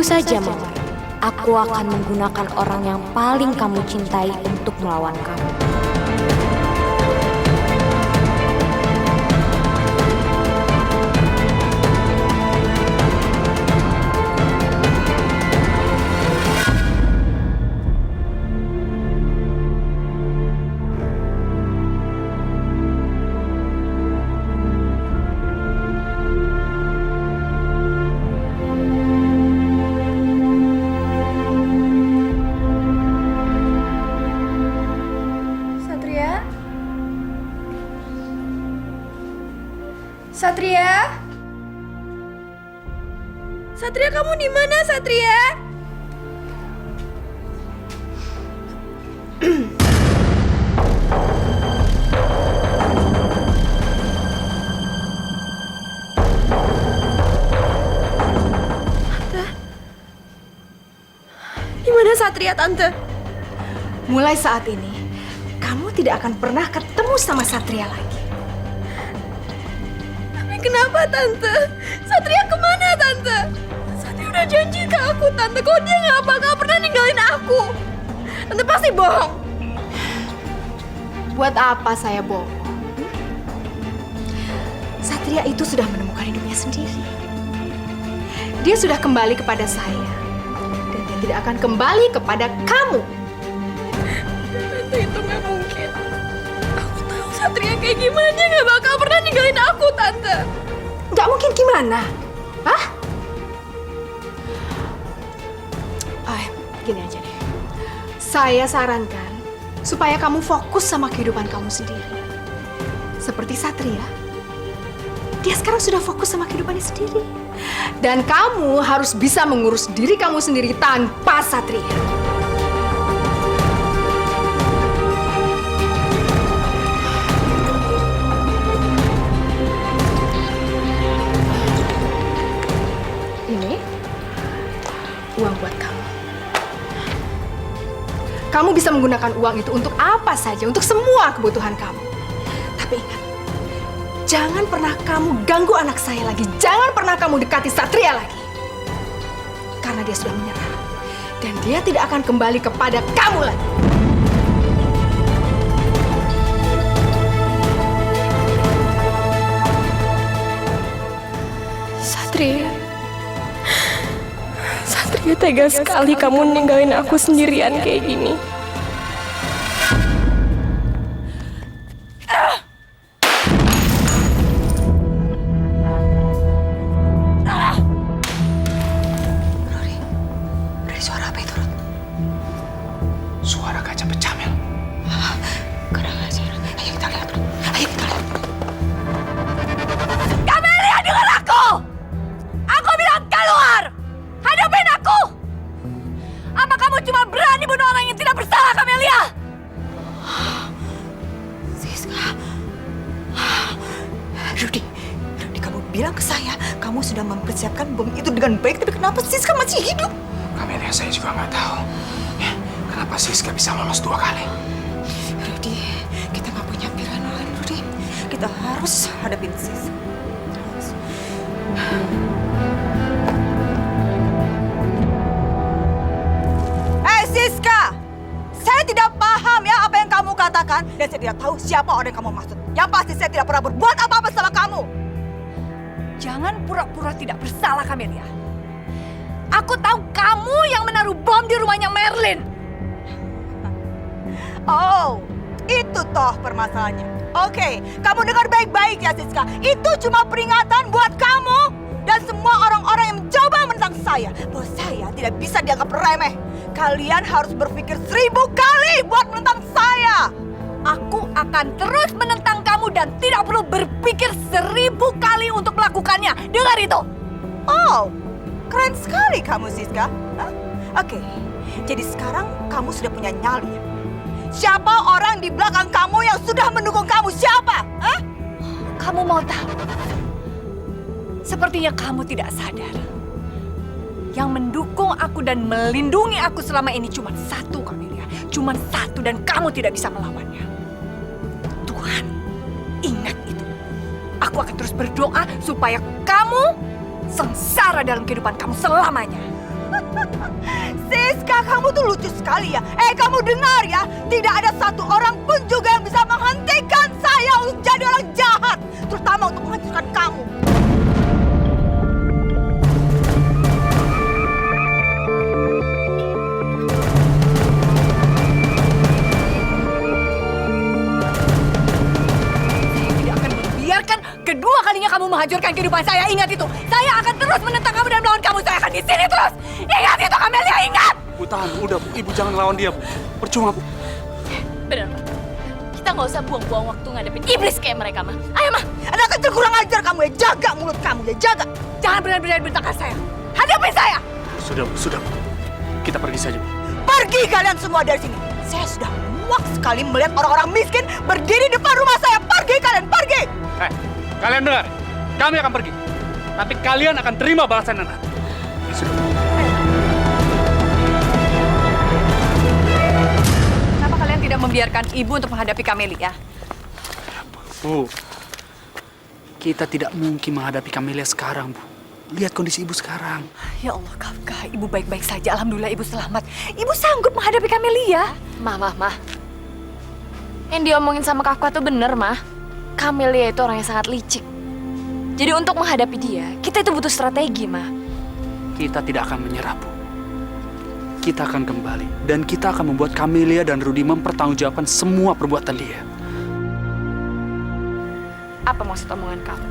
saja, Mawar. Aku akan menggunakan orang yang paling kamu cintai untuk melawan kamu. Satria? Satria, kamu di mana, Satria? Tante? Di mana Satria, Tante? Mulai saat ini, kamu tidak akan pernah ketemu sama Satria lagi. Kenapa, Tante? Satria kemana, Tante? Satria udah janji ke aku, Tante. Kok dia nggak bakal pernah ninggalin aku? Tante pasti bohong. Buat apa saya bohong? Satria itu sudah menemukan hidupnya sendiri. Dia sudah kembali kepada saya. Dan dia tidak akan kembali kepada kamu. Tante, itu nggak mungkin. Aku tahu Satria kayak gimana. Dia nggak bakal pernah ninggalin aku, Tante. Nggak mungkin gimana? Hah? Gini aja deh. Saya sarankan supaya kamu fokus sama kehidupan kamu sendiri. Seperti Satria. Dia sekarang sudah fokus sama kehidupannya sendiri. Dan kamu harus bisa mengurus diri kamu sendiri tanpa Satria. Uang buat kamu. Kamu bisa menggunakan uang itu untuk apa saja, untuk semua kebutuhan kamu. Tapi ingat, jangan pernah kamu ganggu anak saya lagi. Jangan pernah kamu dekati Satria lagi. Karena dia sudah menyerah. Dan dia tidak akan kembali kepada kamu lagi. Satria. Satria, tega sekali kamu ninggalin aku sendirian kayak gini. Rory, suara apa itu, Rod? Suara kaca pecah, Mel. Kurang ajar. Ayo kita lihat, Rod. Ayo kita lihat. Kamelia, dengar aku! Aku bilang keluar! Hadapin aku! Apa kamu cuma berani bunuh orang yang tidak bersalah, Kamelia? Siska. Rudy, kamu bilang ke saya kamu sudah mempersiapkan bom itu dengan baik, tapi kenapa Siska masih hidup? Kamelia, saya juga nggak tahu. Ya, kenapa Siska bisa lolos 2 kali? Rudy, kita nggak punya pilihan lain, Rudy. Kita harus hadapin Siska. Siska, saya tidak paham ya apa yang kamu katakan dan saya tidak tahu siapa orang yang kamu maksud. Yang pasti saya tidak pernah berbuat apa-apa sama kamu. Jangan pura-pura tidak bersalah, Kamelia. Aku tahu kamu yang menaruh bom di rumahnya Merlin. Oh, itu toh permasalahannya. Oke, kamu dengar baik-baik ya, Siska. Itu cuma peringatan buat kamu dan semua orang-orang yang mencoba menentang saya. Bahwa saya tidak bisa dianggap remeh. Kalian harus berpikir 1000 kali buat menentang saya. Aku akan terus menentang kamu dan tidak perlu berpikir 1000 kali untuk melakukannya. Dengar itu. Oh, keren sekali kamu, Siska. Hah? Oke, jadi sekarang kamu sudah punya nyali. Siapa orang di belakang kamu yang sudah mendukung kamu? Siapa? Hah? Kamu mau tahu? Sepertinya kamu tidak sadar. Yang mendukung aku dan melindungi aku selama ini cuma satu, Kamelia. Cuma satu dan kamu tidak bisa melawannya. Tuhan, ingat itu. Aku akan terus berdoa supaya kamu sengsara dalam kehidupan kamu selamanya. Siska, kamu tuh lucu sekali ya. Kamu dengar ya, tidak ada satu orang pun juga yang bisa menghentikan saya untuk jadi orang jahat, terutama untuk menghancurkan kamu. Kedua kalinya kamu menghancurkan kehidupan saya. Ingat itu. Saya akan terus menentang kamu dan melawan kamu. Saya akan di sini terus. Ingat itu, Camelia, ingat. Bu, tahan. Udah, Bu. Ibu jangan lawan dia, Bu. Percuma, Bu. Bener, Ma. Kita nggak usah buang-buang waktu ngadepin iblis kayak mereka, Ma. Ayo, Ma. Anak kecil kurang ajar kamu ya. Jaga mulut kamu ya, jaga. Jangan berani-berani bentangkan saya. Hadapi saya. Sudah, Bu. Sudah, Bu. Kita pergi saja, Bu. Pergi kalian semua dari sini. Saya sudah muak sekali melihat orang-orang miskin berdiri depan rumah saya. Pergi kalian, pergi. Kalian dengar? Kami akan pergi. Tapi kalian akan terima balasan nanti. Sudah. Kenapa kalian tidak membiarkan ibu untuk menghadapi Camelia? Bu, kita tidak mungkin menghadapi Camelia sekarang, Bu. Lihat kondisi ibu sekarang. Ya Allah, Kafka, ibu baik-baik saja. Alhamdulillah ibu selamat. Ibu sanggup menghadapi Camelia. Ma. Yang diomongin sama Kafka tuh bener, Ma. Camelia itu orang yang sangat licik. Jadi untuk menghadapi dia, kita itu butuh strategi, Ma. Kita tidak akan menyerah, Bu. Kita akan kembali. Dan kita akan membuat Camelia dan Rudy mempertanggungjawabkan semua perbuatan dia. Apa maksud omongan kamu?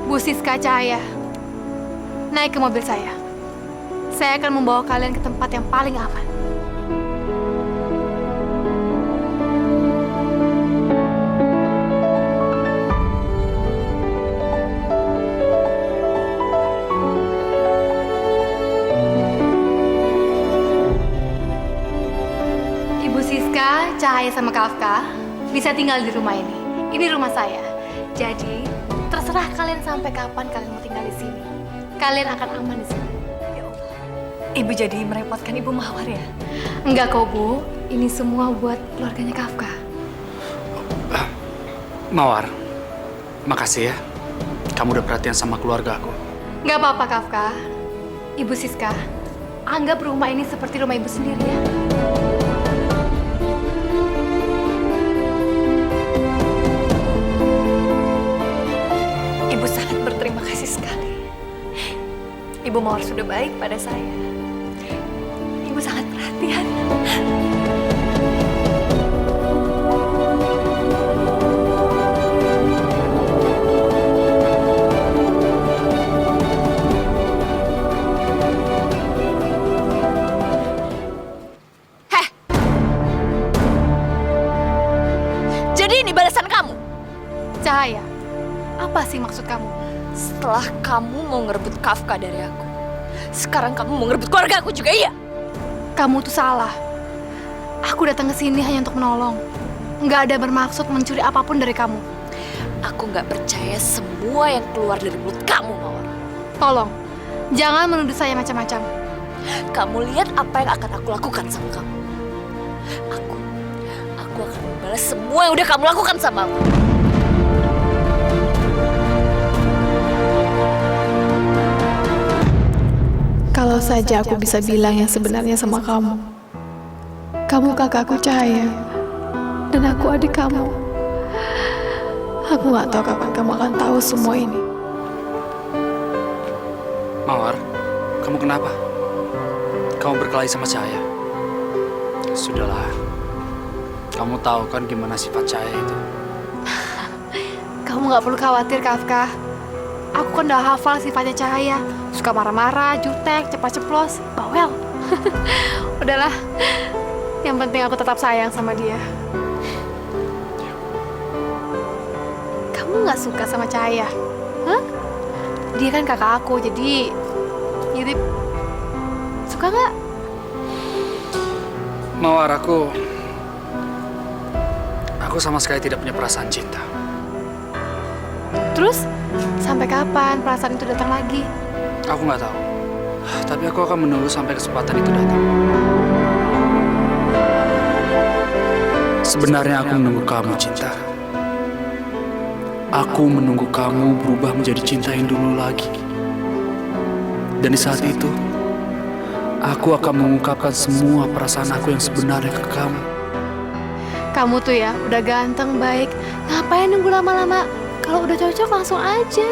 Bu Siska Cahaya, naik ke mobil saya. Saya akan membawa kalian ke tempat yang paling aman. Ibu Siska, Cahaya sama Kafka bisa tinggal di rumah ini. Ini rumah saya. Jadi, terserah kalian sampai kapan kalian mau tinggal di sini. Kalian akan aman di sini. Ya Allah, ibu jadi merepotkan Ibu Mawar ya? Enggak kok, Bu. Ini semua buat keluarganya Kafka. Mawar, makasih ya. Kamu udah perhatian sama keluarga aku. Enggak apa-apa, Kafka. Ibu Siska, anggap rumah ini seperti rumah ibu sendiri ya. Ibu sangat berterima kasih sekali. Ibu Mawar sudah baik pada saya. Ibu sangat perhatian. Jadi ini balasan kamu? Cahaya, apa sih maksud kamu? Setelah kamu mau ngerebut Kafka dari aku, sekarang kamu mau ngerebut keluarga aku juga, iya? Kamu tuh salah. Aku datang ke sini hanya untuk menolong. Nggak ada bermaksud mencuri apapun dari kamu. Aku nggak percaya semua yang keluar dari mulut kamu, Mawar. Tolong, jangan menuduh saya macam-macam. Kamu lihat apa yang akan aku lakukan sama kamu. Aku akan membalas semua yang udah kamu lakukan sama aku. Kalau saja aku bisa bilang yang sebenarnya sama kamu. Kamu kakakku Cahaya, dan aku adik kamu. Aku gak tahu kapan kamu akan tahu semua ini. Mawar, kamu kenapa? Kamu berkelahi sama Cahaya? Sudahlah. Kamu tahu kan gimana sifat Cahaya itu. Kamu nggak perlu khawatir, Kafka. Aku kan udah hafal sifatnya Cahaya. Suka marah-marah, jutek, cepat ceplos, bawel. Udahlah. Yang penting aku tetap sayang sama dia. Kamu nggak suka sama Cahaya? Hah? Dia kan kakak aku, jadi suka nggak? Mawar, aku sama sekali tidak punya perasaan cinta. Terus sampai kapan perasaan itu datang lagi? Aku nggak tahu. Tapi aku akan menunggu sampai kesempatan itu datang. Sebenarnya aku menunggu kamu, cinta. Aku menunggu kamu berubah menjadi cinta yang dulu lagi. Dan di saat itu, aku akan mengungkapkan semua perasaan aku yang sebenarnya ke kamu. Kamu tuh ya udah ganteng, baik. Ngapain nunggu lama-lama? Kalau udah cocok langsung aja.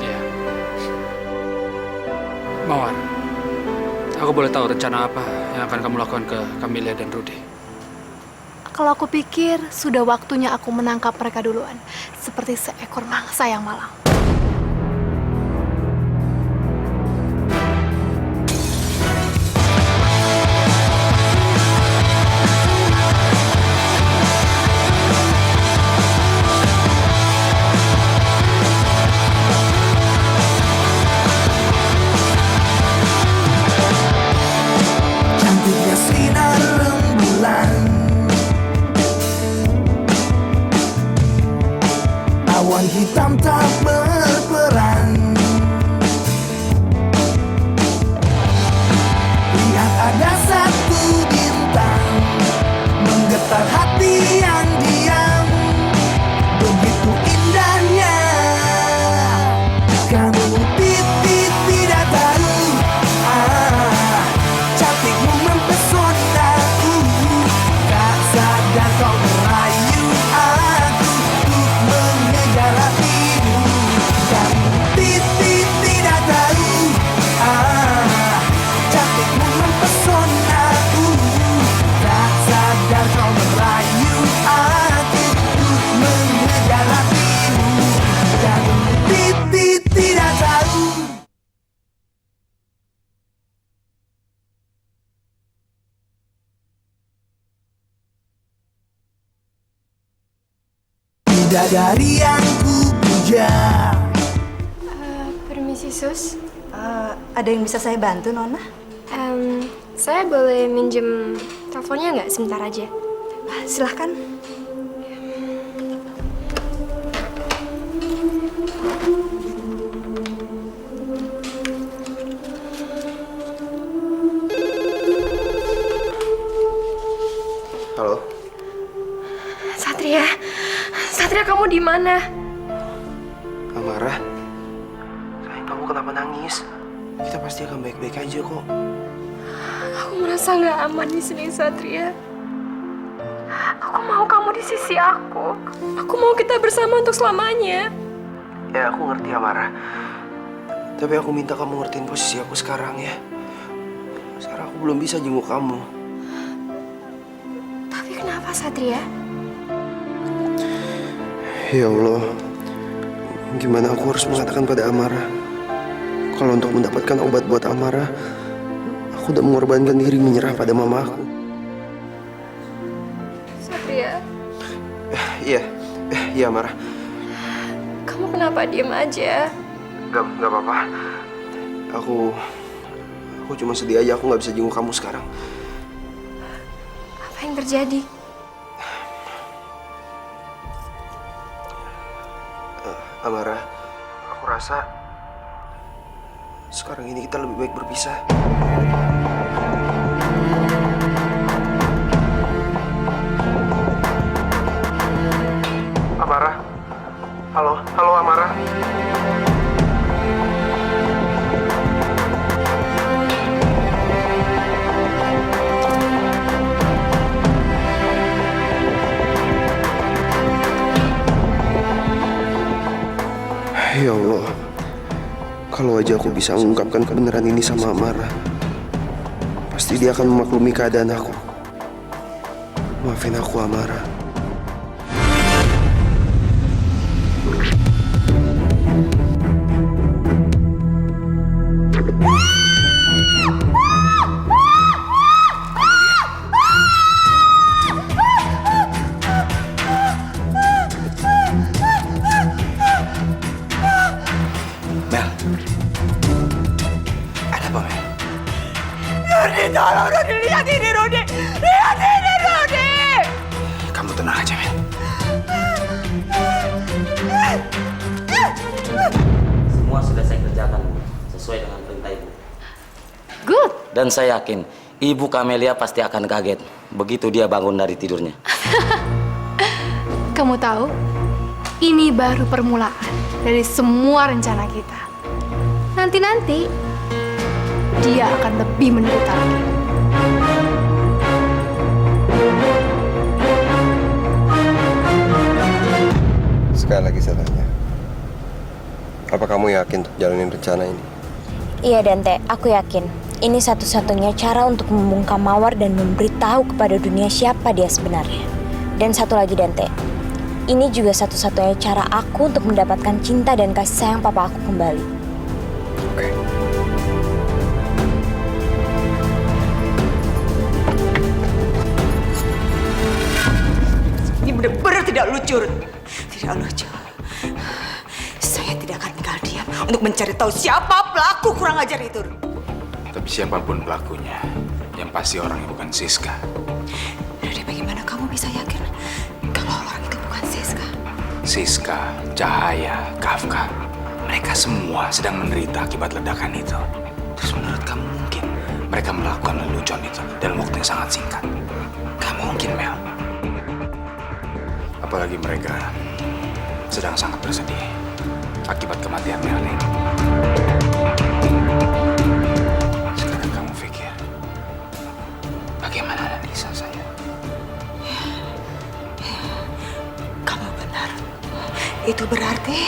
Iya. Mawar, aku boleh tahu rencana apa yang akan kamu lakukan ke Camelia dan Rudy? Kalau aku pikir sudah waktunya aku menangkap mereka duluan, seperti seekor mangsa yang malang. Cantiknya sinar rembulan, awan hitam tak berperan. Lihat ada satu bintang menggetar hati yang diam. Begitu indahnya kamu tidak tahu. Cantikmu mempesonaku, tak sadar kau merayu aku untuk mengejar hatimu. Kamu tidak tahu. Cantikmu mempesonaku, tak sadar kau merayu aku untuk mengejar hatimu. Kamu tidak tahu. Bidadari yang ku puja. Permisi, Sus. Ada yang bisa saya bantu, Nona? Saya boleh minjem teleponnya nggak sebentar aja? Silahkan. Halo, Satria, Satria kamu di mana? Amara. Sayang, kamu kenapa nangis? Kita pasti akan baik-baik aja kok. Aku merasa nggak aman di sini, Satria. Aku mau kamu di sisi aku. Aku mau kita bersama untuk selamanya. Ya, aku ngerti, Amara. Tapi aku minta kamu ngertiin posisi aku sekarang ya. Sekarang aku belum bisa jenguk kamu. Tapi kenapa, Satria? Ya Allah, gimana aku harus mengatakan pada Amara kalau untuk mendapatkan obat buat Amara, aku udah mengorbankan diri menyerah pada mama aku. Satria, Iya Amara. kamu kenapa diem aja? Gak apa-apa. Aku cuma sedih aja aku nggak bisa jenguk kamu sekarang. Apa yang terjadi? Amara, aku rasa sekarang ini kita lebih baik berpisah. Amara, halo Amara. Ya Allah, kalau aja aku bisa mengungkapkan kebenaran ini sama Amara, pasti dia akan memaklumi keadaan aku. Maafin aku, Amara. Rudi, tolong Rudi, lihat ini Rudi. Lihat ini Rudi. Kamu tenang aja, Mel. Semua sudah saya kerjakan, Bu, sesuai dengan perintah Ibu. Good. Dan saya yakin Ibu Kamelia pasti akan kaget begitu dia bangun dari tidurnya. Kamu tahu, ini baru permulaan dari semua rencana kita. Nanti-nanti, dia akan lebih menderita lagi. Sekali lagi saya tanya, apa kamu yakin untuk jalanin rencana ini? Iya Dante, aku yakin. Ini satu-satunya cara untuk membungkam Mawar dan memberitahu kepada dunia siapa dia sebenarnya. Dan satu lagi Dante, ini juga satu-satunya cara aku untuk mendapatkan cinta dan kasih sayang papa aku kembali. Oke. Ini benar-benar tidak lucu, Rudi. Tidak lucu. Saya tidak akan tinggal diam untuk mencari tahu siapa pelaku kurang ajar itu. Tapi siapapun pelakunya, yang pasti orangnya bukan Siska. Rudi, bagaimana kamu bisa yakin kalau orang itu bukan Siska? Siska, Cahaya, Kafka, mereka semua sedang menderita akibat ledakan itu. Terus menurut kamu mungkin mereka melakukan lelucon itu dalam waktu yang sangat singkat? Gak mungkin, Mel. Apalagi mereka sedang sangat bersedih akibat kematian Melanie. Sekarang kamu pikir, bagaimana analisa saya? Kamu benar. Itu berarti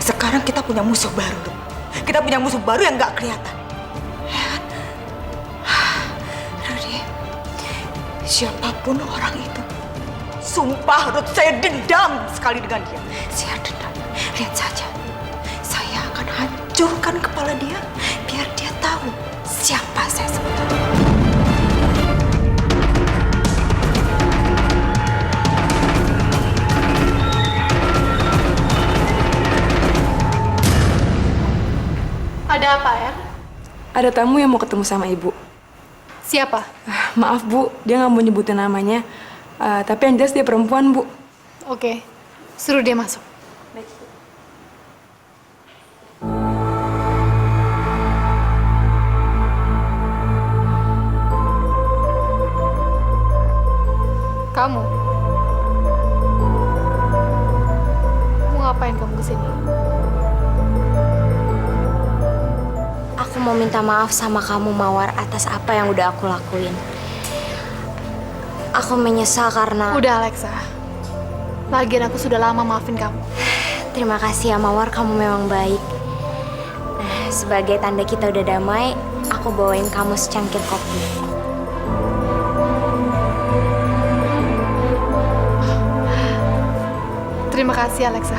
sekarang kita punya musuh baru. Kita punya musuh baru yang nggak kelihatan. Rudi, siapapun orang itu, sumpah Ruth, saya dendam sekali dengan dia. Saya dendam. Lihat saja, saya akan hancurkan kepala dia biar dia tahu siapa saya sebenarnya. Ada apa, Er? Ada tamu yang mau ketemu sama Ibu. Siapa? Maaf Bu, dia nggak mau nyebutin namanya. Tapi yang jelas dia perempuan Bu. Oke, suruh dia masuk. Kamu? Mau ngapain kamu kesini? Aku mau minta maaf sama kamu Mawar atas apa yang udah aku lakuin. Aku menyesal karena... Udah Alexa, lagian aku sudah lama maafin kamu. Terima kasih ya Mawar, kamu memang baik. Nah, sebagai tanda kita udah damai, aku bawain kamu secangkir kopi. Terima kasih Alexa.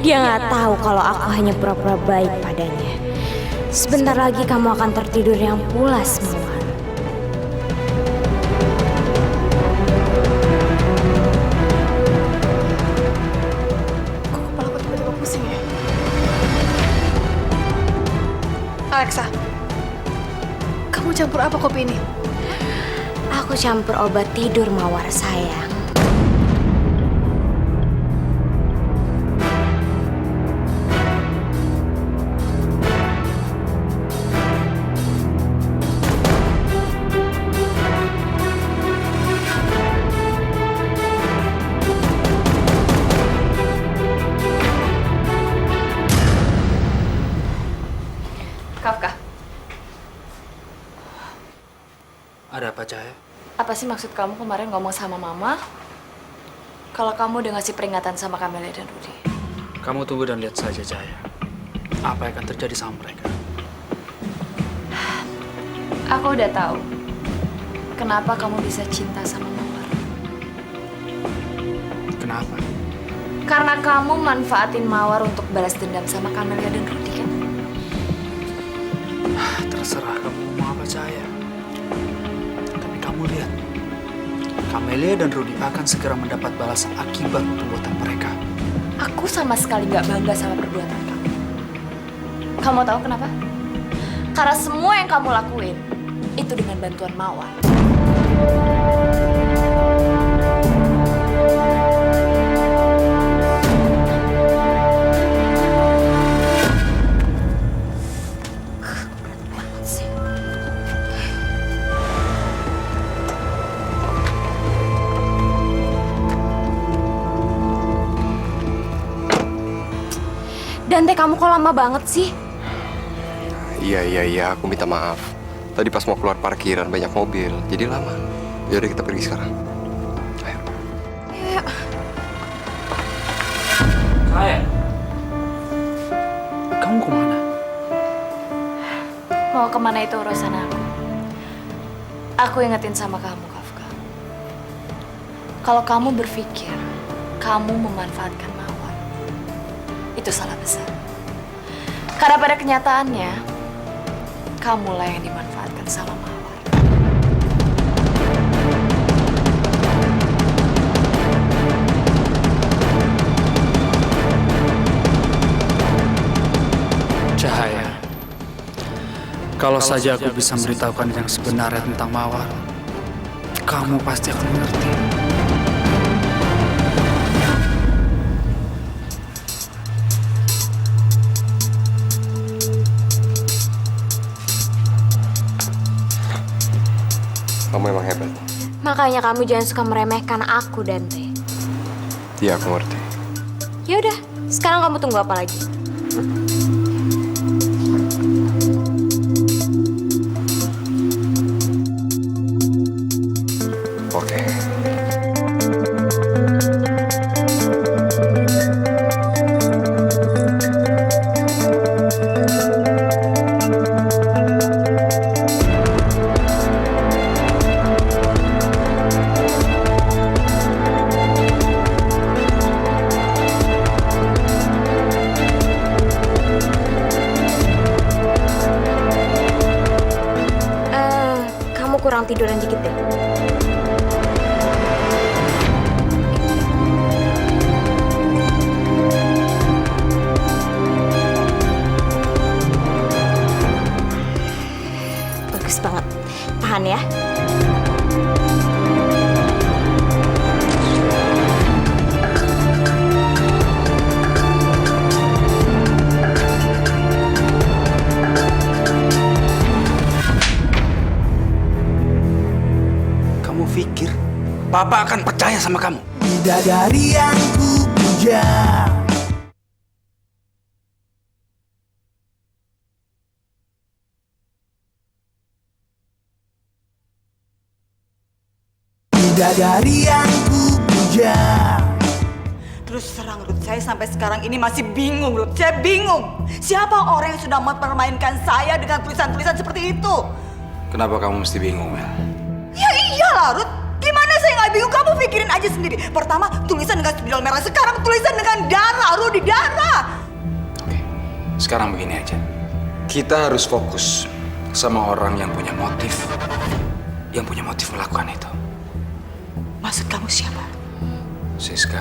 Dia nggak tahu kalau aku hanya pura-pura baik padanya. Sebentar lagi kamu akan tertidur yang pulas, Mawar. Kok kepalaku tiba-tiba pusing ya? Alexa, kamu campur apa kopi ini? Aku campur obat tidur, Mawar sayang. Kafka, Ada apa, Cahaya? apa sih maksud kamu kemarin ngomong sama Mama kalau kamu udah ngasih peringatan sama Kamelia dan Rudi? Kamu tunggu dan lihat saja, Cahaya. apa yang akan terjadi sama mereka. Aku udah tahu kenapa kamu bisa cinta sama Mawar. Kenapa? Karena kamu manfaatin Mawar untuk balas dendam sama Camelia dan Rudy kan? Terserah kamu mau apa Cahaya. Tapi kamu lihat, Camelia dan Rudy akan segera mendapat balasan akibat perbuatan mereka. Aku sama sekali nggak bangga sama perbuatan kamu. Kamu tahu kenapa? Karena semua yang kamu lakuin itu dengan bantuan Mawar. Dante, kamu kok lama banget sih? Iya, aku minta maaf. Tadi pas mau keluar parkiran banyak mobil, jadi lama. Yaudah kita pergi sekarang. Ayo. Ayo. Cahaya, kamu kemana? Mau kemana itu urusan aku. Aku ingetin sama kamu, Kafka. Kalau kamu berpikir kamu memanfaatkan Mawar, itu salah besar. Karena pada kenyataannya, kamulah yang dimanfaatkan sama Mawar. Cahaya, kalau saja aku bisa memberitahukan yang sebenarnya tentang Mawar, kamu pasti akan mengerti. Kamu emang hebat. Makanya kamu jangan suka meremehkan aku, Dante. Iya, aku ngerti. Ya udah, sekarang kamu tunggu apa lagi? Oke. Kamu kurang tiduran dikit deh. Bagus banget. Tahan ya. Kamu pikir Papa akan percaya sama kamu? Bidadari yang ku puja. Bidadari yang ku puja. Terus terang Ruth, saya sampai sekarang ini masih bingung Ruth. Saya bingung. Siapa orang yang sudah mempermainkan saya dengan tulisan-tulisan seperti itu? Kenapa kamu mesti bingung, Mel? Ya iyalah Ruth. Gimana saya nggak bingung? Kamu pikirin aja sendiri. Pertama tulisan dengan spidol merah, sekarang tulisan dengan darah, Rudy, darah. Oke, sekarang begini aja. Kita harus fokus sama orang yang punya motif melakukan itu. Maksud kamu siapa? Siska,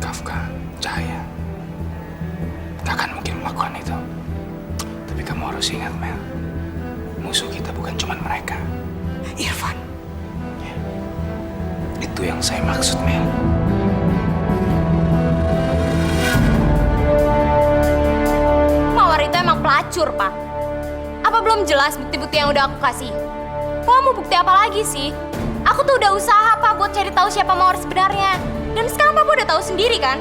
Kafka, Cahaya. Gak akan mungkin melakukan itu. Tapi kamu harus ingat, Mel. Musuh kita bukan cuma mereka. Irfan. Itu yang saya maksud, Mel. Mawar itu emang pelacur, Pak. Apa belum jelas bukti-bukti yang udah aku kasih? Kok mau bukti apa lagi sih? Aku tuh udah usaha, Pak, buat cari tahu siapa Mawar sebenarnya. Dan sekarang Papa udah tahu sendiri kan?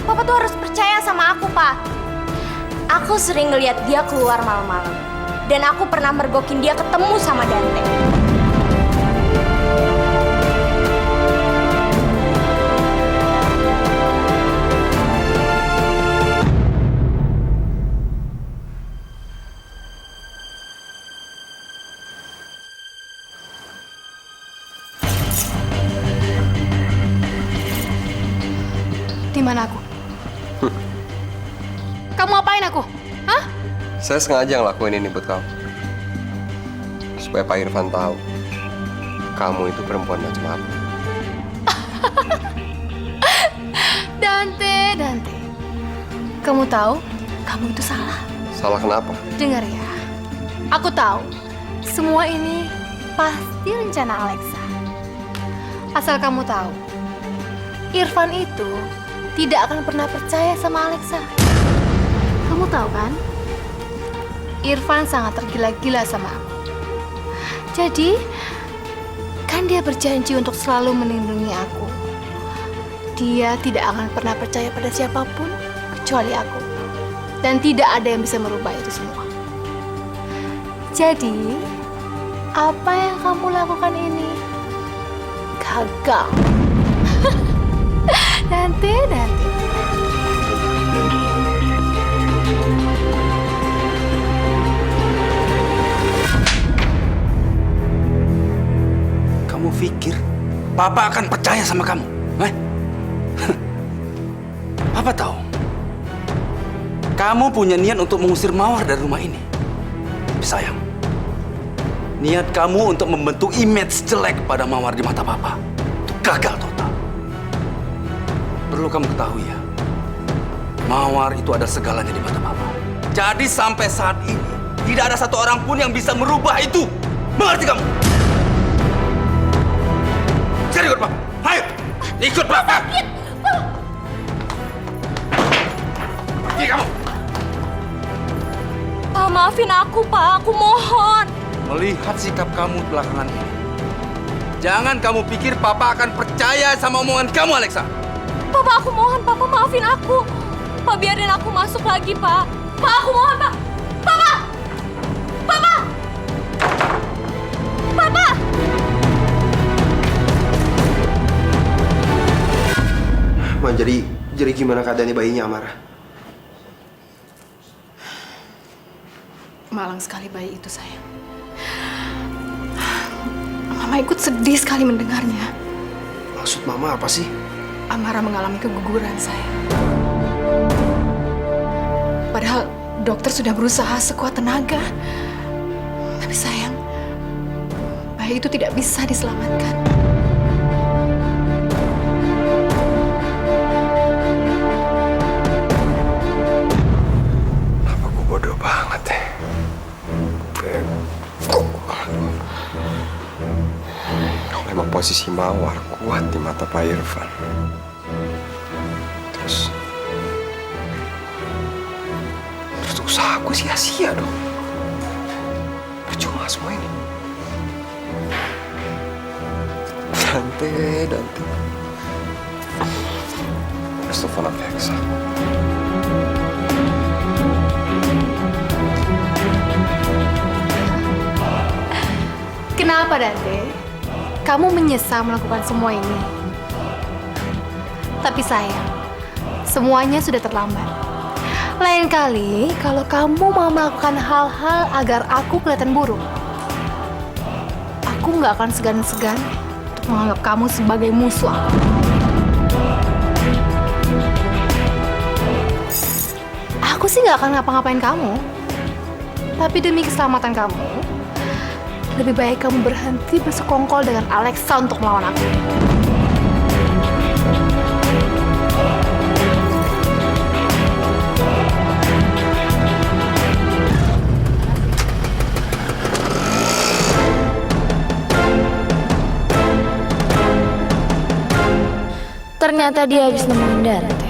Papa tuh harus percaya sama aku, Pak. Aku sering ngeliat dia keluar malam-malam. Dan aku pernah mergokin dia ketemu sama Dante. Di mana aku? Kamu apain aku? Hah? Saya sengaja ngelakuin ini buat kamu. Supaya Pak Irfan tahu kamu itu perempuan macam apa. Dante. Kamu tahu, kamu itu salah. Salah kenapa? Dengar ya, aku tahu semua ini pasti rencana Alexa. Asal kamu tahu, Irfan itu tidak akan pernah percaya sama Alexa. Kamu tahu kan, Irfan sangat tergila-gila sama aku. Jadi, kan dia berjanji untuk selalu melindungi aku. Dia tidak akan pernah percaya pada siapapun kecuali aku. Dan tidak ada yang bisa merubah itu semua. Jadi, apa yang kamu lakukan ini gagal. Dante. Kamu pikir Papa akan percaya sama kamu? Papa tahu kamu punya niat untuk mengusir Mawar dari rumah ini. Tapi sayang, niat kamu untuk membentuk image jelek pada Mawar di mata Papa itu gagal total. Perlu kamu ketahui ya, Mawar itu adalah segalanya di mata Papa. Jadi sampai saat ini tidak ada satu orang pun yang bisa merubah itu. Mengerti kamu? Cari ikut Papa. Ayo, ikut Papa. Pergi kamu. Pak, maafin aku, Pak. Aku mohon. Melihat sikap kamu belakangan ini, jangan kamu pikir Papa akan percaya sama omongan kamu, Alexa. Papa, aku mohon, Papa maafin aku. Pak, biarin aku masuk lagi, Pak. Pak, aku mohon, Pak. Papa! Papa! Papa! Ma, jadi gimana keadaannya bayinya Amara? Malang sekali bayi itu, sayang. Mama ikut sedih sekali mendengarnya. Maksud Mama apa sih? Amara mengalami keguguran, sayang. Padahal dokter sudah berusaha sekuat tenaga. Tapi sayang, bayi itu tidak bisa diselamatkan. Kenapa gue bodoh banget ya? Kalau emang posisi Mawar kuat di mata Pak Irfan, terus usaha aku sia-sia dong. Percuma semua ini. Dante. Harus telepon Alexa. Kenapa, Dante? Kamu menyesal melakukan semua ini? Tapi sayang, semuanya sudah terlambat. Lain kali, kalau kamu mau melakukan hal-hal agar aku kelihatan buruk, aku nggak akan segan-segan untuk menganggap kamu sebagai musuh aku. Aku sih nggak akan ngapa-ngapain kamu. Tapi demi keselamatan kamu, lebih baik kamu berhenti bersekongkol dengan Alexa untuk melawan aku. Ternyata dia habis nemuin Dante.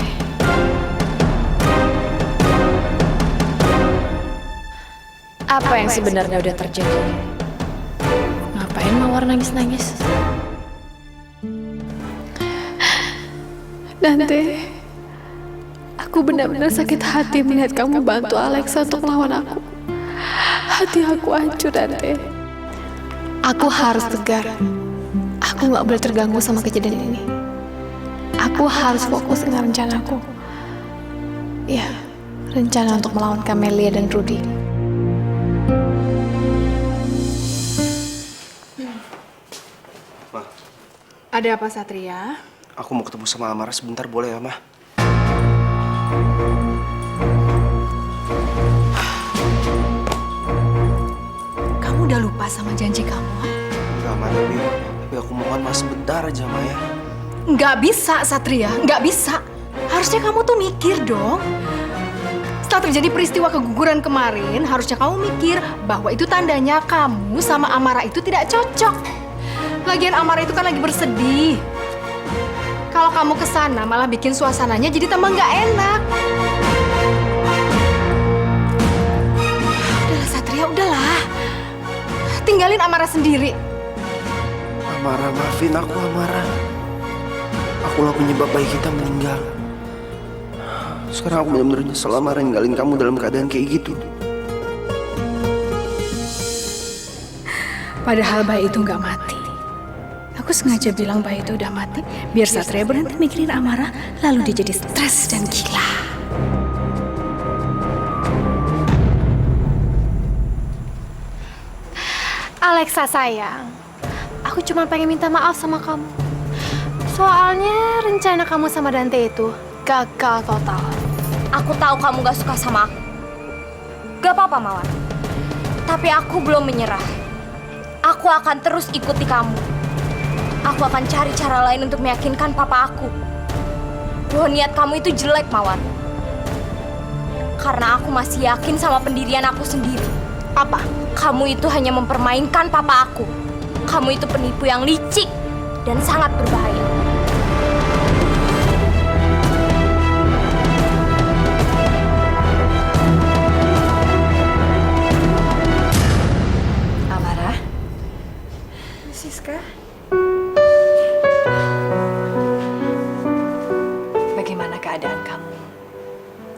Apa yang sebenarnya udah terjadi? Ngapain Mawar nangis-nangis? Dante, aku benar-benar sakit hati melihat kamu bantu Alexa untuk melawan aku. Hati aku hancur, Dante. Aku harus tegar. Aku nggak boleh terganggu sama kejadian ini. Aku harus fokus dengan rencanaku. Ya, rencana untuk melawan Camelia dan Rudy. Ada apa, Satria? Aku mau ketemu sama Amara sebentar, boleh ya, Ma? Kamu udah lupa sama janji kamu, ha? Enggak, Ma, tapi aku mohon, Ma, sebentar aja, Ma, ya. Nggak bisa, Satria. Nggak bisa. Harusnya kamu tuh mikir dong. Setelah terjadi peristiwa keguguran kemarin, harusnya kamu mikir bahwa itu tandanya kamu sama Amara itu tidak cocok. Lagian Amara itu kan lagi bersedih. Kalau kamu kesana malah bikin suasananya jadi tambah nggak enak. Udahlah, Satria, udahlah. Tinggalin Amara sendiri. Amara, maafin aku, Amara. Akulah penyebab bayi kita meninggal. Sekarang aku benar-benar nyesel, Amara, ninggalin kamu dalam keadaan kayak gitu. Padahal bayi itu nggak mati. Aku sengaja bilang bayi itu udah mati, biar Satria berhenti mikirin Amara, lalu dia jadi stres dan gila. Alexa sayang, aku cuma pengen minta maaf sama kamu. Soalnya rencana kamu sama Dante itu gagal total. Aku tahu kamu gak suka sama aku. Gak apa-apa, Mawar. Tapi aku belum menyerah. Aku akan terus ikuti kamu. Aku akan cari cara lain untuk meyakinkan papa aku bahwa niat kamu itu jelek, Mawar. Karena aku masih yakin sama pendirian aku sendiri. Apa? Kamu itu hanya mempermainkan papa aku. Kamu itu penipu yang licik dan sangat berbahaya. Amara? Siska? Bagaimana keadaan kamu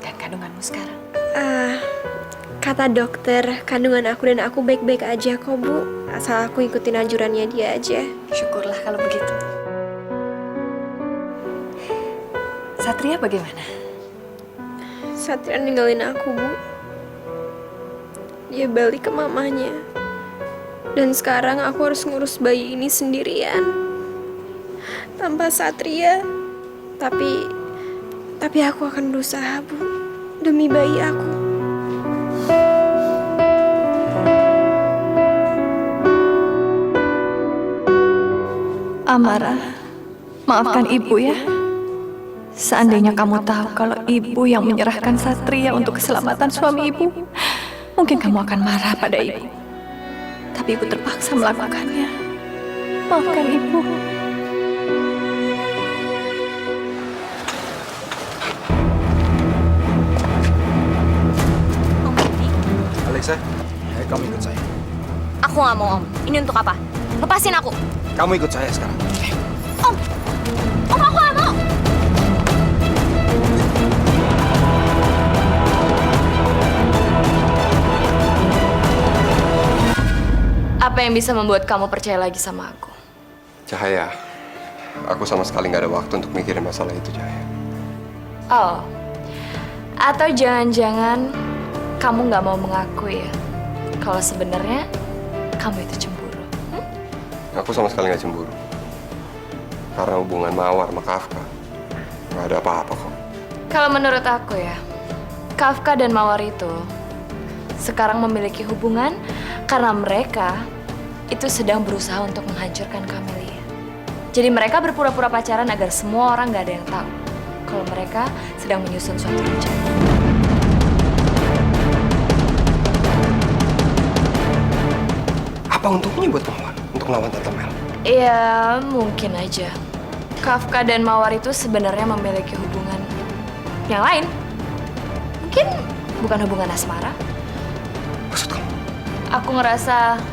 dan kandunganmu sekarang? Kata dokter, kandungan aku dan aku baik-baik aja kok, Bu. Asal aku ikutin anjurannya dia aja. Syukurlah kalau begitu. Satria bagaimana? Satria ninggalin aku, Bu. Dia balik ke mamanya. Dan sekarang aku harus ngurus bayi ini sendirian. Tanpa Satria. Tapi aku akan berusaha, Bu. Demi bayi aku. Amara, maafkan ibu ya. Seandainya kamu tahu kalau ibu yang menyerahkan Satria untuk keselamatan suami ibu, mungkin kamu akan marah pada ibu. Tapi ibu terpaksa melakukannya. Maafkan ibu. Alexa, ayo kamu ikut saya. Aku gak mau, Om. Ini untuk apa? Lepasin aku. Kamu ikut saya sekarang. Om, aku gak mau. Apa yang bisa membuat kamu percaya lagi sama aku? Cahaya, aku sama sekali nggak ada waktu untuk mikirin masalah itu, Cahaya. Oh, atau jangan-jangan kamu nggak mau mengakui ya kalau sebenarnya kamu itu cemburu? Aku sama sekali nggak cemburu. Karena hubungan Mawar sama Kafka nggak ada apa-apa kok. Kalau menurut aku ya, Kafka dan Mawar itu sekarang memiliki hubungan karena mereka itu sedang berusaha untuk menghancurkan Camelia. Jadi mereka berpura-pura pacaran agar semua orang nggak ada yang tahu kalau mereka sedang menyusun suatu rencana. Apa untungnya buat Mawar untuk lawan Tante Mel? Ya, mungkin aja. Kafka dan Mawar itu sebenarnya memiliki hubungan yang lain. Mungkin bukan hubungan asmara. Maksud kamu? Aku ngerasa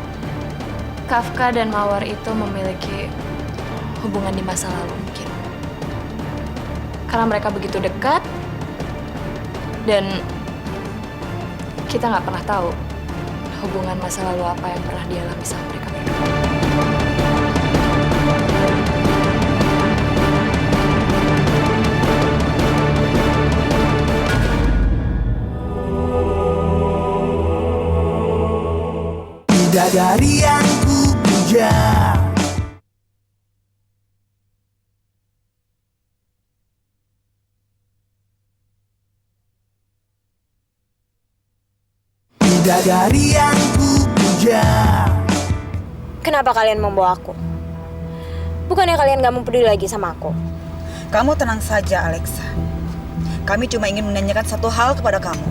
Kafka dan Mawar itu memiliki hubungan di masa lalu mungkin. Karena mereka begitu dekat dan kita nggak pernah tahu hubungan masa lalu apa yang pernah dialami sama mereka berdua. Bidadari yang ku puja. bidadari yang ku puja. Kenapa kalian membawa aku? Bukannya kalian gak mau peduli lagi sama aku? Kamu tenang saja, Alexa. Kami cuma ingin menanyakan satu hal kepada kamu.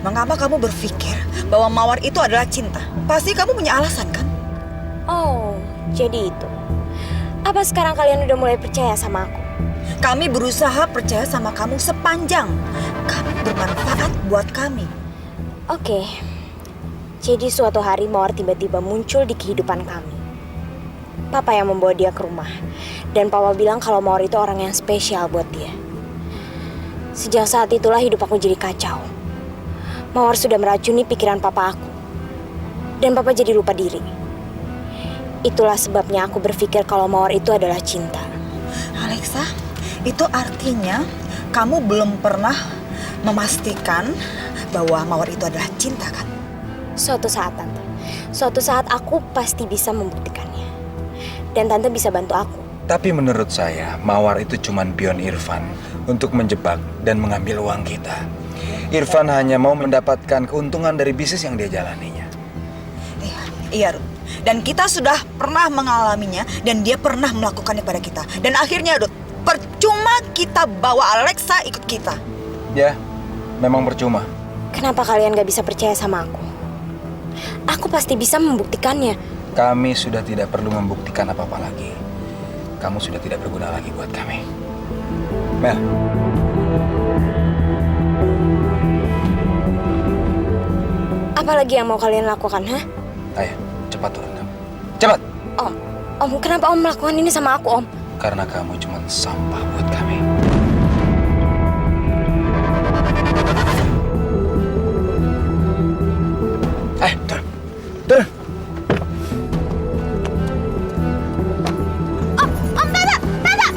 Mengapa kamu berpikir bahwa Mawar itu adalah cinta? Pasti kamu punya alasan, kan? Oh, jadi itu. Apa sekarang kalian udah mulai percaya sama aku? Kami berusaha percaya sama kamu sepanjang kamu bermanfaat buat kami. Oke. Jadi suatu hari Mawar tiba-tiba muncul di kehidupan kami. Papa yang membawa dia ke rumah. Dan Papa bilang kalau Mawar itu orang yang spesial buat dia. Sejak saat itulah hidup aku jadi kacau. Mawar sudah meracuni pikiran Papa aku. Dan Papa jadi lupa diri. Itulah sebabnya aku berpikir kalau Mawar itu adalah cinta. Alexa, itu artinya kamu belum pernah memastikan bahwa Mawar itu adalah cinta, kan? Suatu saat, Tante. Suatu saat aku pasti bisa membuktikannya. Dan Tante bisa bantu aku. Tapi menurut saya, Mawar itu cuma pion Irfan untuk menjebak dan mengambil uang kita. Irfan hanya mau mendapatkan keuntungan dari bisnis yang dia jalaninya. Iya, Ruth. Dan kita sudah pernah mengalaminya dan dia pernah melakukannya pada kita. Dan akhirnya, Ruth, percuma kita bawa Alexa ikut kita. Ya, memang percuma. Kenapa kalian gak bisa percaya sama aku? Aku pasti bisa membuktikannya. Kami sudah tidak perlu membuktikan apa-apa lagi. Kamu sudah tidak berguna lagi buat kami. Mel. Apa lagi yang mau kalian lakukan, ha? Ayo, cepat turun kamu. Cepat! Om, kenapa Om melakukan ini sama aku, Om? Karena kamu cuma sampah buat kami. Turun. Turun. Om, Tata! Tata!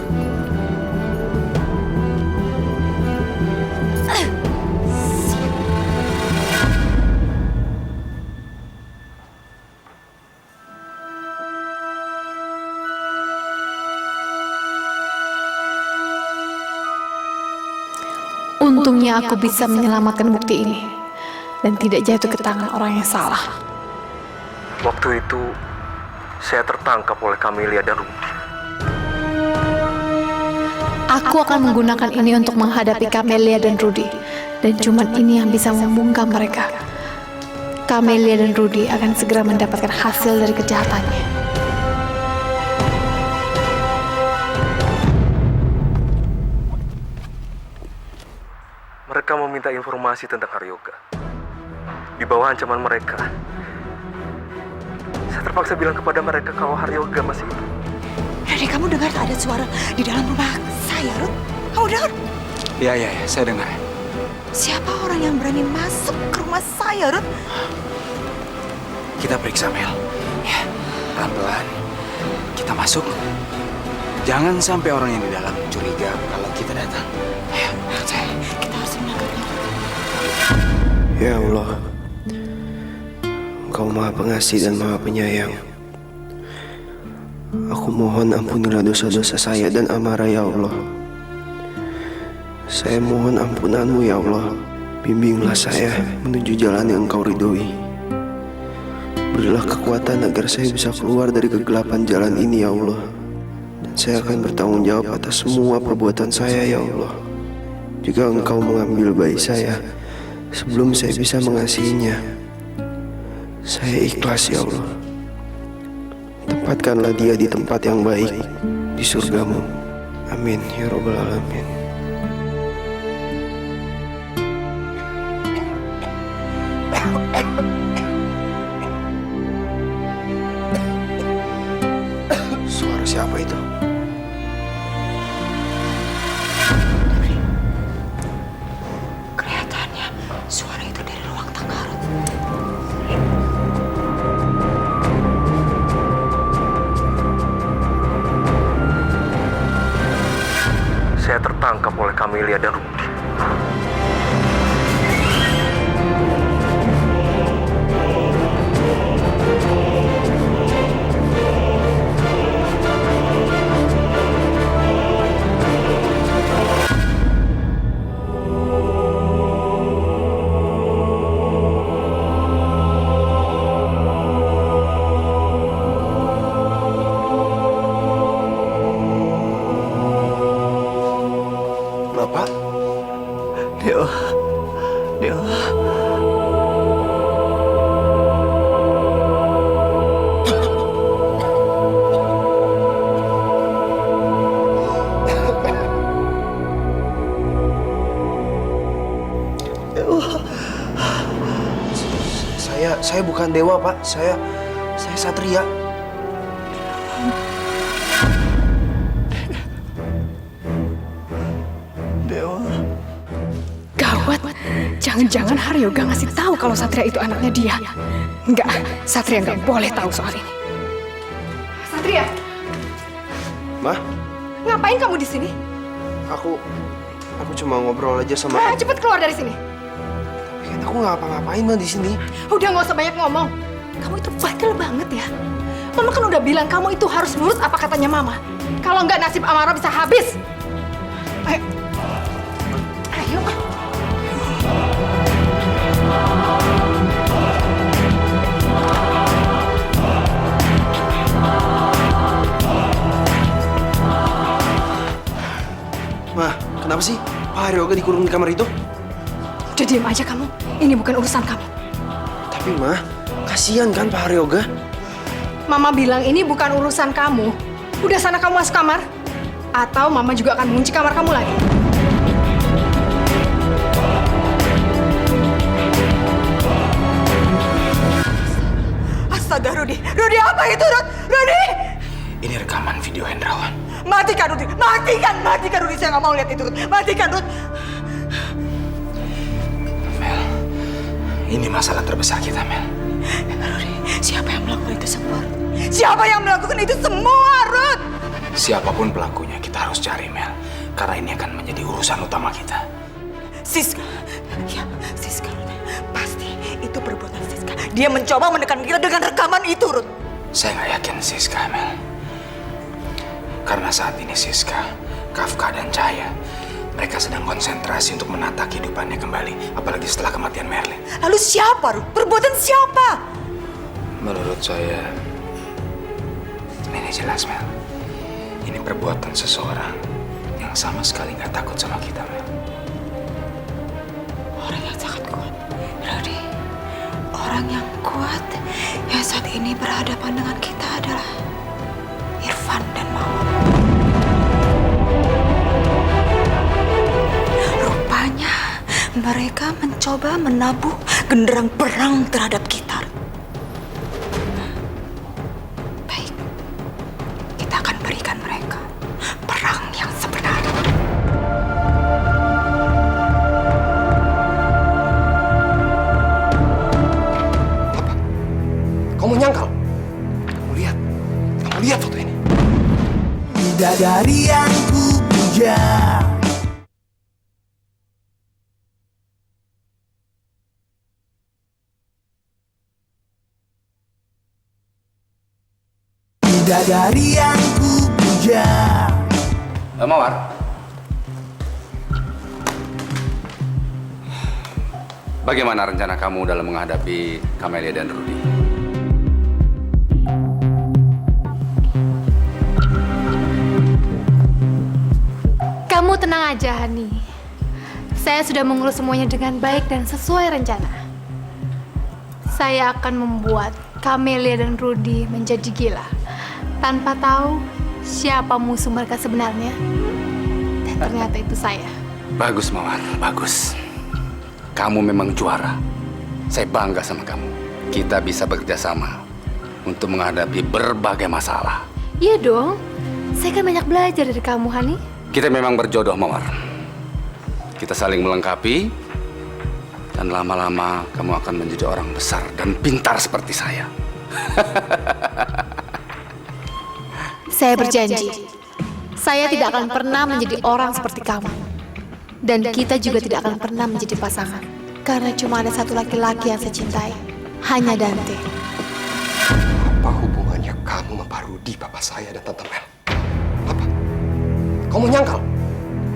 Untungnya aku bisa menyelamatkan bukti ini dan tidak jatuh ke tangan orang yang salah. Waktu itu, saya tertangkap oleh Camelia dan Rudy. Aku akan menggunakan ini untuk menghadapi Camelia dan Rudy. Dan cuman ini yang bisa membungkam mereka. Camelia dan Rudy akan segera mendapatkan hasil dari kejahatannya. Mereka meminta informasi tentang Haryoga. Di bawah ancaman mereka, saya terpaksa bilang kepada mereka kalau Haryoga masih hidup. Jadi kamu dengar ada suara di dalam rumah saya, Ruth? Kamu dengar? Iya, saya dengar. Siapa orang yang berani masuk ke rumah saya, Ruth? Kita periksa, Mel. Ya, pelan-pelan. Kita masuk. Jangan sampai orang yang di dalam curiga kalau kita datang. Ayo, saya. Kita harus menangkapnya. Ya Allah, Engkau Maha Pengasih dan Maha Penyayang. Aku mohon ampunilah dosa-dosa saya dan amarah ya Allah. Saya mohon ampunan-Mu ya Allah. Bimbinglah saya menuju jalan yang Engkau ridhoi. Berilah kekuatan agar saya bisa keluar dari kegelapan jalan ini ya Allah. Dan saya akan bertanggung jawab atas semua perbuatan saya ya Allah. Jika Engkau mengambil bayi saya sebelum saya bisa mengasihinya, saya ikhlas ya Allah. Tempatkanlah dia di tempat yang baik, di surga-Mu. Amin ya Rabbal Alamin. Suara siapa itu? Kelihatannya suara itu dari ruang tengah, Ruth. Saya tertangkap oleh Camelia dan Rudy. Dewa. Dewa. Saya bukan dewa, Pak. Saya Satria. Dewa. Gawat. Jangan-jangan Haryoga ngasih tahu kalau Satria itu anaknya dia. Enggak, Satria nggak boleh tahu soal ini. Satria, Mah, ngapain kamu di sini? aku cuma ngobrol aja sama. Cepet keluar dari sini. Tapi kan aku nggak apa-ngapain, Mah, di sini. Udah nggak usah banyak ngomong. Kamu itu bandel banget ya. Mama kan udah bilang kamu itu harus nurut apa katanya Mama. Kalau nggak nasib Amara bisa habis. Ayo. Ayo. Mah, kenapa sih Pak Haryoga dikurung di kamar itu? Udah diam aja kamu. Ini bukan urusan kamu. Tapi Mah, kasihan kan Pak Haryoga? Mama bilang ini bukan urusan kamu. Udah sana kamu masuk kamar. Atau Mama juga akan mengunci kamar kamu lagi. Astaga, Rudi. Rudi, apa itu, Rudi? Ini rekaman video Hendrawan. Matikan, Rudi. Matikan, Rudi. Saya nggak mau lihat itu, Rudi. Matikan, Rudi. Mel, ini masalah terbesar kita, Mel. Rudi, siapa yang melakukan itu semua? Siapa yang melakukan itu semua, Rud? Siapapun pelakunya, kita harus cari, Mel. Karena ini akan menjadi urusan utama kita. Siska. Ya, Siska, Rud. Pasti itu perbuatan Siska. Dia mencoba menekan kita dengan rekaman itu, Rud. Saya nggak yakin Siska, Mel. Karena saat ini Siska, Kafka, dan Cahaya, mereka sedang konsentrasi untuk menata kehidupannya kembali. Apalagi setelah kematian Merlin. Lalu siapa, Rud? Perbuatan siapa? Menurut saya, ini jelas, Mel. Ini perbuatan seseorang yang sama sekali nggak takut sama kita, Mel. Orang yang sangat kuat, Rudi. Orang yang kuat yang saat ini berhadapan dengan kita adalah Irfan dan Mawar. Rupanya mereka mencoba menabuh genderang perang terhadap kita. Baik, kita akan berikan mereka perang yang sebenarnya. Kamu nyangkal? Kamu lihat foto ini. Bidadari yang ku puja, bidadari yang ku puja. Mawar. Bagaimana rencana kamu dalam menghadapi Camelia dan Rudy? Kamu tenang aja, Hani. Saya sudah mengurus semuanya dengan baik dan sesuai rencana. Saya akan membuat Camelia dan Rudy menjadi gila tanpa tahu siapa musuh mereka sebenarnya. Dan ternyata itu saya. Bagus, Mawar. Bagus. Kamu memang juara. Saya bangga sama kamu. Kita bisa bekerja sama untuk menghadapi berbagai masalah. Iya dong. Saya kan banyak belajar dari kamu, Hani. Kita memang berjodoh, Mawar. Kita saling melengkapi, dan lama-lama kamu akan menjadi orang besar dan pintar seperti saya. Saya berjanji, saya tidak akan pernah menjadi orang seperti kamu. Dan kita juga tidak akan pernah menjadi pasangan. Karena cuma ada satu laki-laki yang saya cintai, hanya Dante. Apa hubungannya kamu sama Pak Rudi, papa saya dan Tante Mel? Apa? Kamu nyangkal?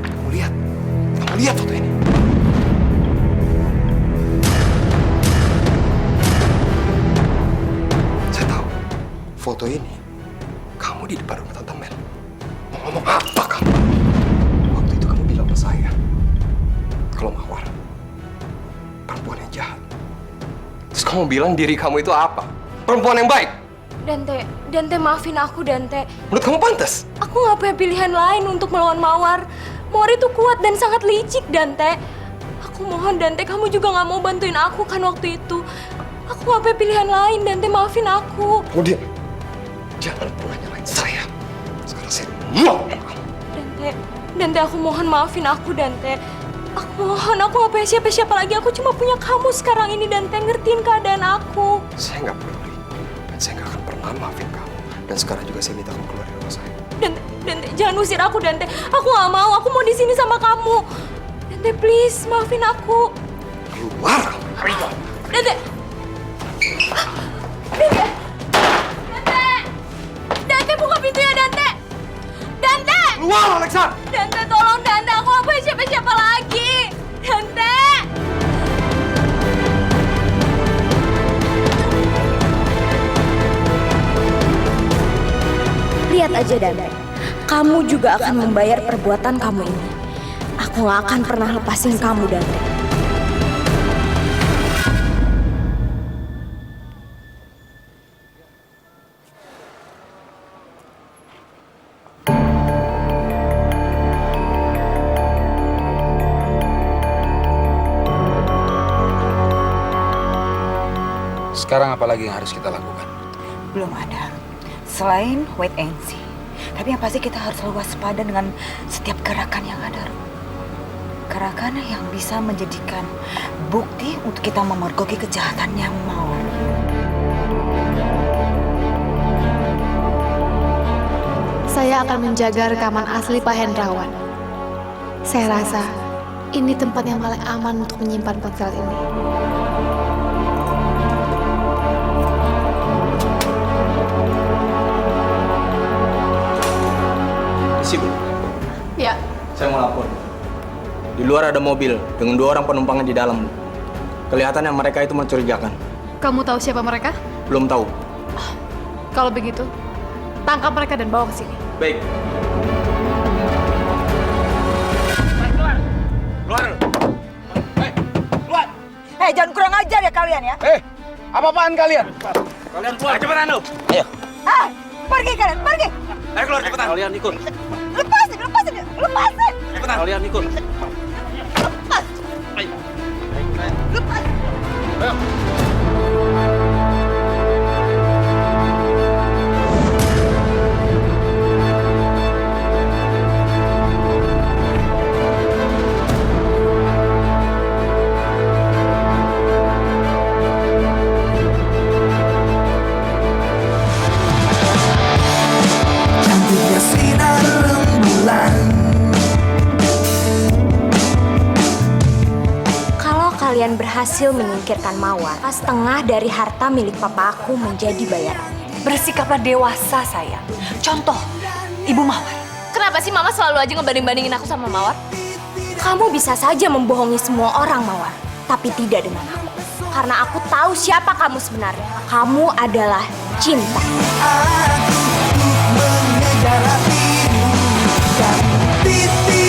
Kamu lihat foto ini. Saya tahu, foto ini kamu di depan rumah Tante Mel. Mau ngomong apa kamu? Waktu itu kamu bilang ke saya, kalau Mawar Kamu bilang diri kamu itu apa? Perempuan yang baik. Dante maafin aku, Dante. Menurut kamu pantas? Aku nggak punya pilihan lain untuk melawan Mawar. Mawar itu kuat dan sangat licik, Dante. Aku mohon, Dante, kamu juga nggak mau bantuin aku kan waktu itu. Aku nggak punya pilihan lain, Dante, maafin aku. Kemudian, jangan pernah nyalain saya. Sekarang saya muak sama kamu. Dante, aku mohon maafin aku, Dante. Aku mohon, aku nggak punya siapa-siapa lagi. Aku cuma punya kamu sekarang ini, Dante. Ngertiin keadaan aku. Saya nggak peduli. Dan saya nggak akan pernah maafin kamu. Dan sekarang juga saya minta kamu keluar dari rumah saya. Dante, jangan usir aku, Dante. Aku nggak mau. Aku mau di sini sama kamu. Dante, please, maafin aku. Keluar! Dante! Dante! Dante, buka pintunya, Dante! Dante! Keluar, Alexa! Dante, tolong, Dante. Aku nggak punya siapa-siapa lagi. Dante! Lihat aja Dante, kamu juga akan membayar perbuatan kamu ini. Aku gak akan pernah lepasin kamu, Dante. Sekarang apa lagi yang harus kita lakukan? Belum ada. Selain wait and see. Tapi yang pasti kita harus selalu waspada dengan setiap gerakan yang ada. Gerakan yang bisa menjadikan bukti untuk kita memergoki kejahatannya Mawar. Saya akan menjaga rekaman asli Pak Hendrawan. Saya rasa ini tempat yang paling aman untuk menyimpan ponsel ini. Bu. Ya. Saya mau lapor. Di luar ada mobil dengan 2 orang penumpangnya di dalam, Bu. Kelihatannya mereka itu mencurigakan. Kamu tahu siapa mereka? Belum tahu. Kalau begitu, tangkap mereka dan bawa ke sini. Baik. Keluar. Keluar. Keluar. Jangan kurang ajar ya kalian ya. Apa-apaan kalian? Kalian keluar. Cepetan lu. Ayo. Pergi kalian, pergi. Ayo keluar cepetan. Kalian ikut. Lepasin. Cepetan. Kalian ikut. Lepas. Ayo. Lepas. Ayo. Cantiknya sinar rembulan. Kalau kalian berhasil menyingkirkan Mawar, setengah dari harta milik papa aku menjadi bayaran. Bersikaplah dewasa, sayang. Contoh, Ibu Mawar. Kenapa sih Mama selalu aja ngebanding-bandingin aku sama Mawar? Kamu bisa saja membohongi semua orang, Mawar. Tapi tidak dengan aku. Karena aku tahu siapa kamu sebenarnya. Kamu adalah Cinta. Aku mengejar hatimu dan titik